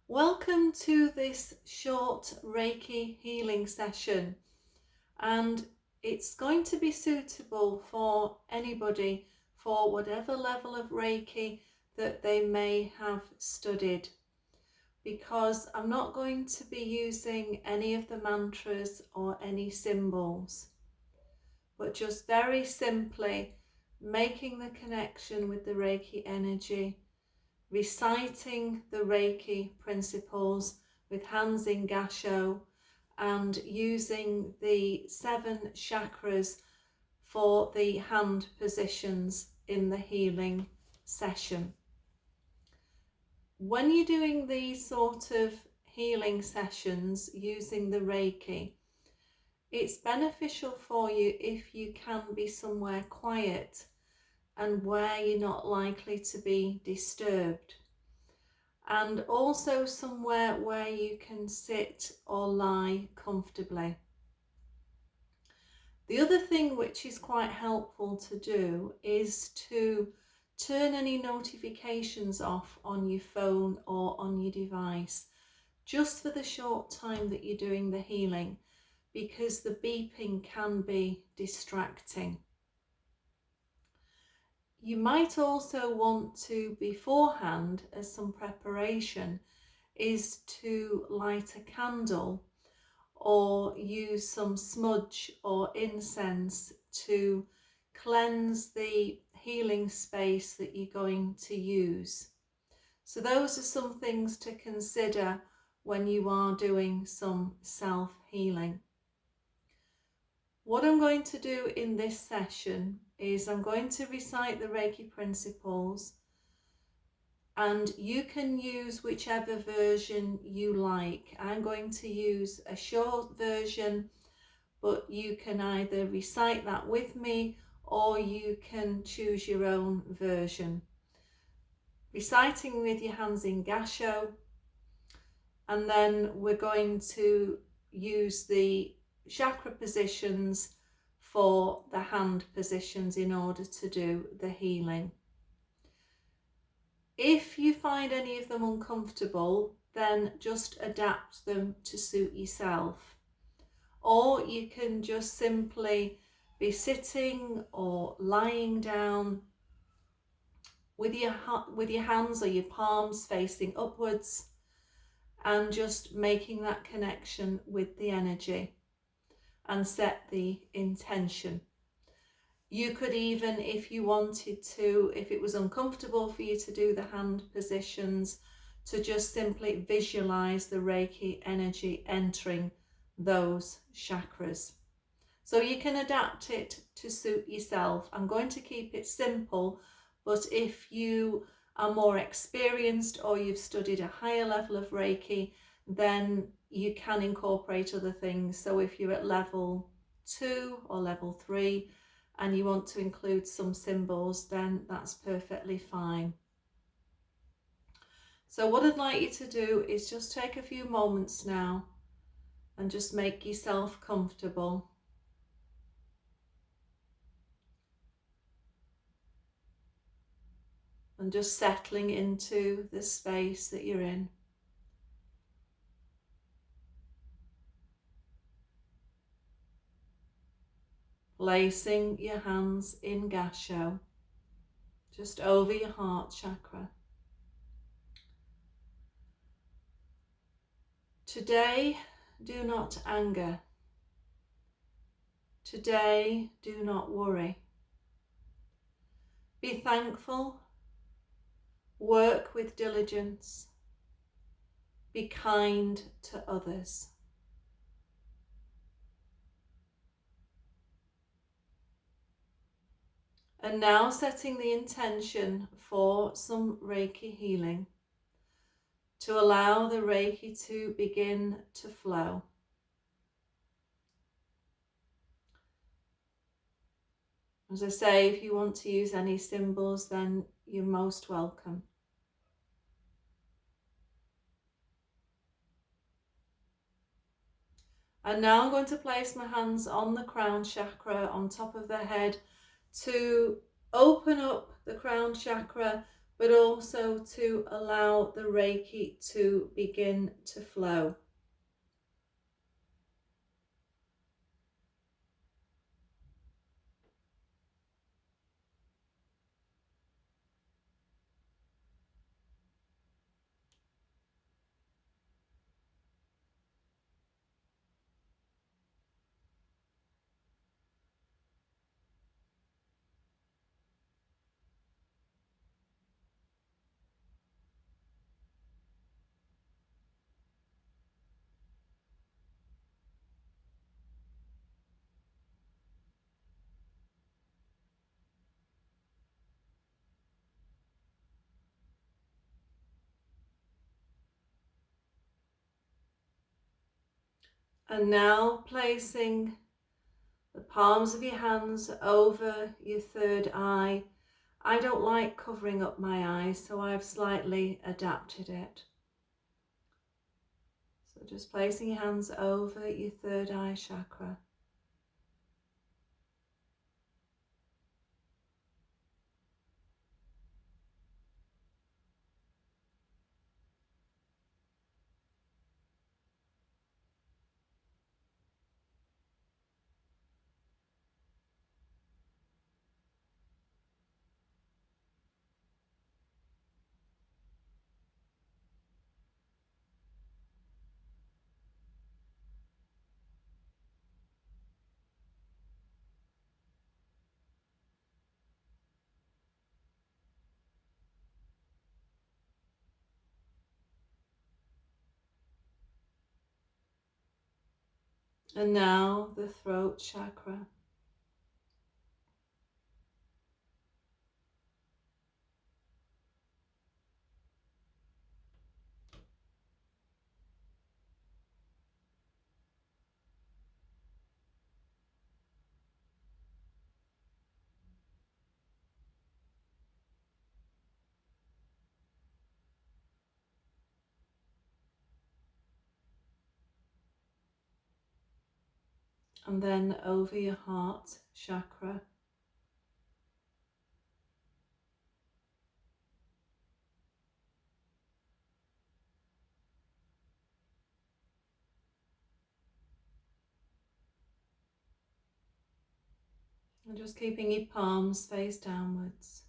Welcome to this short Reiki healing session, and it's going to be suitable for anybody for whatever level of Reiki that they may have studied, because I'm not going to be using any of the mantras or any symbols, but just very simply making the connection with the Reiki energy, reciting the Reiki principles with hands in gasho, and using the 7 chakras for the hand positions in the healing session. When you're doing these sort of healing sessions using the Reiki, it's beneficial for you if you can be somewhere quiet and where you're not likely to be disturbed, and also somewhere where you can sit or lie comfortably. The other thing which is quite helpful to do is to turn any notifications off on your phone or on your device just for the short time that you're doing the healing, because the beeping can be distracting. You might also want to, beforehand, as some preparation, is to light a candle or use some smudge or incense to cleanse the healing space that you're going to use. So those are some things to consider when you are doing some self-healing. What I'm going to do in this session is I'm going to recite the Reiki principles, and you can use whichever version you like. I'm going to use a short version, but you can either recite that with me or you can choose your own version. Reciting with your hands in gasho, and then we're going to use the chakra positions for the hand positions in order to do the healing. If you find any of them uncomfortable, then just adapt them to suit yourself. Or you can just simply be sitting or lying down with your hands or your palms facing upwards, and just making that connection with the energy and set the intention. You could even, if you wanted to, if it was uncomfortable for you to do the hand positions, to just simply visualize the Reiki energy entering those chakras. So you can adapt it to suit yourself. I'm going to keep it simple, but if you are more experienced or you've studied a higher level of Reiki, then you can incorporate other things. So if you're at level 2 or level 3 and you want to include some symbols, then that's perfectly fine. So what I'd like you to do is just take a few moments now and just make yourself comfortable. And just settling into the space that you're in. Placing your hands in gasho, just over your heart chakra. Today, do not anger. Today, do not worry. Be thankful. Work with diligence. Be kind to others. And now setting the intention for some Reiki healing, to allow the Reiki to begin to flow. As I say, if you want to use any symbols, then you're most welcome. And now I'm going to place my hands on the crown chakra on top of the head to open up the crown chakra but also to allow the Reiki to begin to flow. And now placing the palms of your hands over your third eye. I don't like covering up my eyes, so I've slightly adapted it. So just placing your hands over your third eye chakra. And now the throat chakra. And then over your heart chakra. And just keeping your palms face downwards.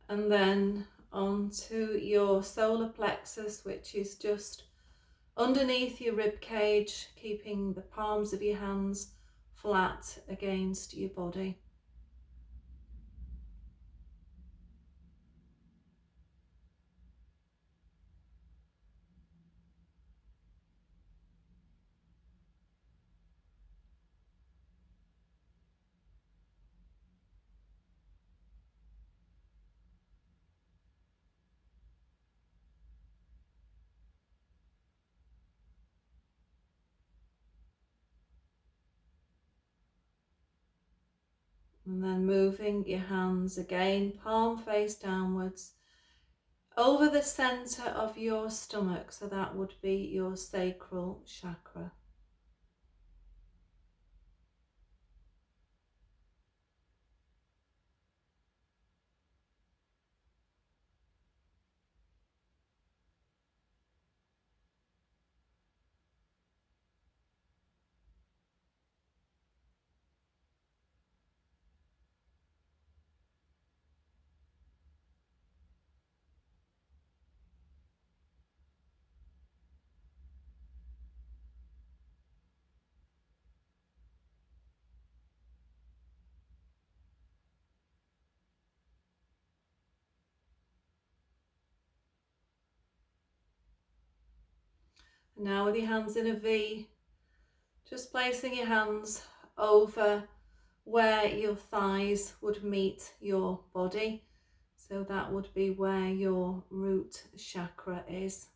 And then onto your solar plexus, which is just underneath your rib cage, keeping the palms of your hands flat against your body. And then moving your hands again, palm face downwards, over the center of your stomach. So that would be your sacral chakra. And now with your hands in a V, just placing your hands over where your thighs would meet your body. So that would be where your root chakra is.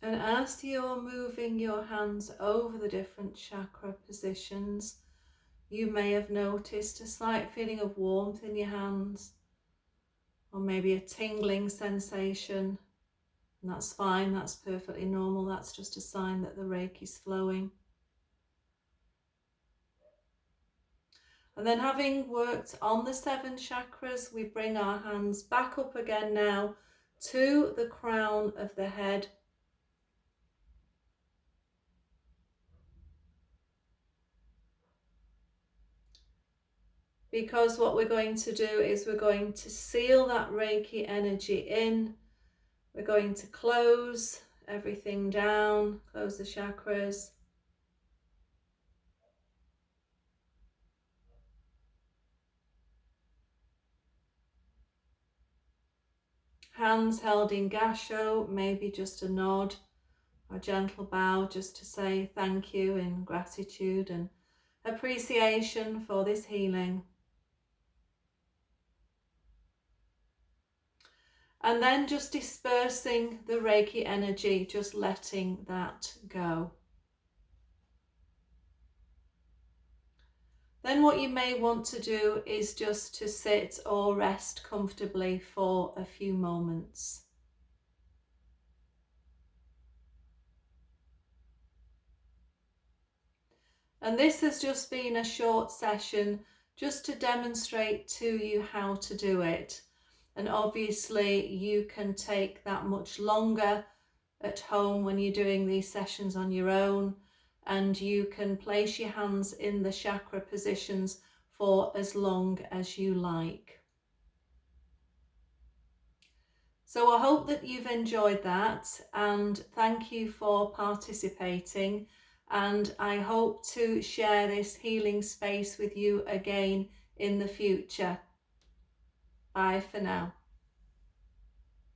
And as you're moving your hands over the different chakra positions, you may have noticed a slight feeling of warmth in your hands, or maybe a tingling sensation. And that's fine, that's perfectly normal. That's just a sign that the Reiki's flowing. And then, having worked on the 7 chakras, we bring our hands back up again now to the crown of the head. Because what we're going to do is we're going to seal that Reiki energy in. We're going to close everything down, close the chakras. Hands held in gasho, maybe just a nod or a gentle bow just to say thank you in gratitude and appreciation for this healing. And then just dispersing the Reiki energy, just letting that go. Then what you may want to do is just to sit or rest comfortably for a few moments. And this has just been a short session just to demonstrate to you how to do it. And obviously you can take that much longer at home when you're doing these sessions on your own, and you can place your hands in the chakra positions for as long as you like. So I hope that you've enjoyed that, and thank you for participating, and I hope to share this healing space with you again in the future. Bye for now.